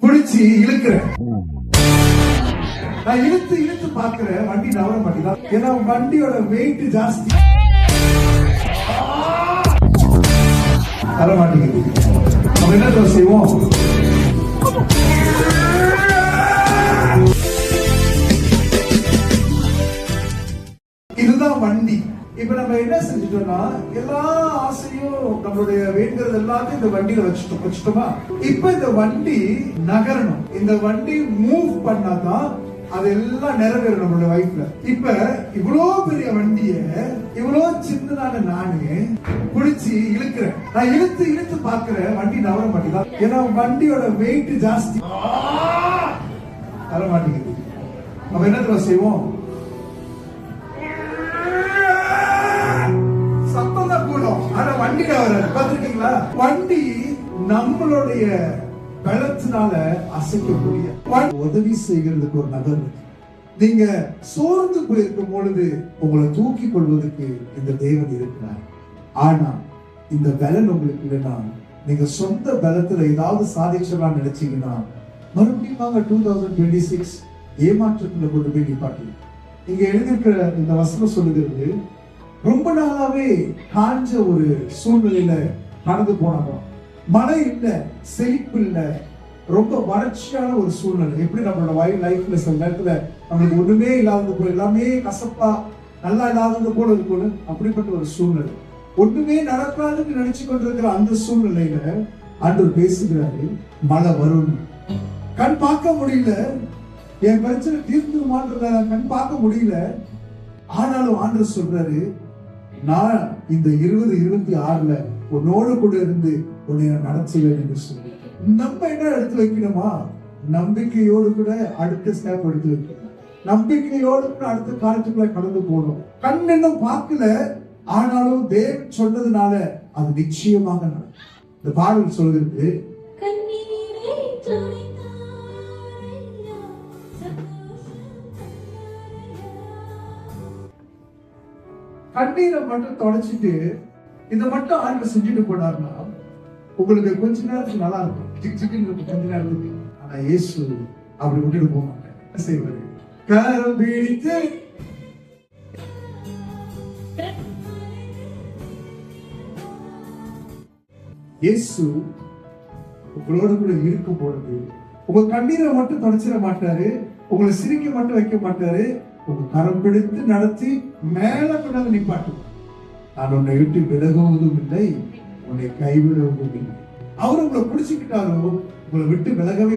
பிடிச்சி இழுக்கிறேன். நான் இழுத்து இழுத்து பாக்குறேன், வண்டி நவர மாட்டேங்குது. ஏன்னா வண்டியோட வெயிட் ஜாஸ்தி, வர மாட்டேங்குது. நம்ம என்ன செய்வோம்? இதுதான் வண்டி. இப்ப நம்ம என்ன செஞ்சிட்டோம்னா, எல்லா ஆசையும் நம்மளுடைய வேண்டுறது எல்லாத்தையும் இந்த வண்டியில வச்சுட்டோமா. இப்ப இந்த வண்டி நகரணும். இந்த வண்டி மூவ் பண்ணாதான் அதெல்லாம் நிறைவேறும் நம்மளோட லைஃப்ல. இப்ப இவ்வளவு பெரிய வண்டிய இவ்வளவு சின்னதான நானே பிடிச்சி இழுக்கிறேன். நான் இழுத்து இழுத்து பாக்குறேன், வண்டி நவர மாட்டேங்குது. ஏன்னா வண்டியோட வெயிட் ஜாஸ்தி, வர மாட்டேங்குது. நம்ம என்ன செய்வோம்? சத்தம் தான் கூடும், ஆனா வண்டியில வராது. பாத்துருக்கீங்களா? வண்டி நம்மளுடைய பலத்தினால அசைக்க முடியும். உதவி செய்கிறதுக்கு ஒரு நபர். நீங்க சோர்ந்து போயிருக்கும் பொழுது உங்களை தூக்கி கொள்வதற்கு இந்த தேவன் இருக்கிறார். ஆனா இந்த பலன் உங்களுக்கு இல்லைன்னா, நீங்க சொந்த பலத்துல ஏதாவது சாதிச்சலாம் நினைச்சீங்கன்னா, மறுபடியும் 2026 ஏமாற்றத்துல கொண்டு போய் நிப்பாட்டி. இங்க எழுதியிருக்கிற இந்த வசனம் சொல்லுகிறது, ரொம்ப நாளாவே காஞ்ச ஒரு சூழ்நிலையில நடந்து போனாங்க. மழை இல்ல, செழிப்பு இல்ல, ரொம்ப வறட்சியான ஒரு சூழ்நிலை. எப்படி நம்மளோட லைஃப்ல சில நேரத்துல நம்மளுக்கு ஒண்ணுமே இல்லாதது போல, எல்லாமே கசப்பா நல்லா இல்லாதது போல இருக்கும். அப்படிப்பட்ட ஒரு சூழ்நிலை, ஒண்ணுமே நடக்காதுன்னு நினைச்சு கொண்டிருக்கிற அந்த சூழ்நிலையில ஆண்டவர் பேசுகிறாரு, மழை வரும். கண் பார்க்க முடியல, என் பிரச்சனை தீர்ந்துமான்றத கண் பார்க்க முடியல. ஆனாலும் ஆண்டவர் சொல்றாரு, நான் இந்த 2026ல உன்னோடு கூட இருந்து உன்னை நடத்துவேன் என்று சொல்லி. நம்ம என்ன எடுத்து வைக்கணுமா? நம்பிக்கையோடு கூட அடுத்த ஸ்டெப் எடுத்து வைக்கணும். நம்பிக்கையோடு கூட அடுத்த காலத்துக்குள்ள கடந்து போகணும். கண் இன்னும் பார்க்கல, ஆனாலும் தேவன் சொன்னதுனால அது நிச்சயமாக நடக்கும். இந்த பாடல் சொல்கிறது, கண்ணீரை மட்டும் தொடச்சிட்டு இதை மட்டும் ஆண்டு செஞ்சுட்டு போனார்னா உங்களுக்கு கொஞ்ச நேரத்துக்கு நல்லா இருக்கும், கொஞ்ச நேரத்துக்கு. ஆனா இயேசு அப்படி விட்டுட்டு போக மாட்டார். என்ன செய்வாரு? கரம் பிடித்து இயேசு உங்களோட கூட இருக்கும் பொழுது உங்க கண்ணீரை மட்டும் தொடச்சிட மாட்டாரு, உங்களை சிரிக்க மட்டும் வைக்க மாட்டாரு, உங்க கரம் பிடித்து நடத்தி மேல கொண்டாந்து நிப்பாட்டு. நான் உன்னை விட்டு விலகுவதும் இல்லை, உன்னை கைவிடுவதும் இல்லை. அவரு உங்களை பிடிச்சுக்கிட்டாரோ உங்களை விட்டு விலகவே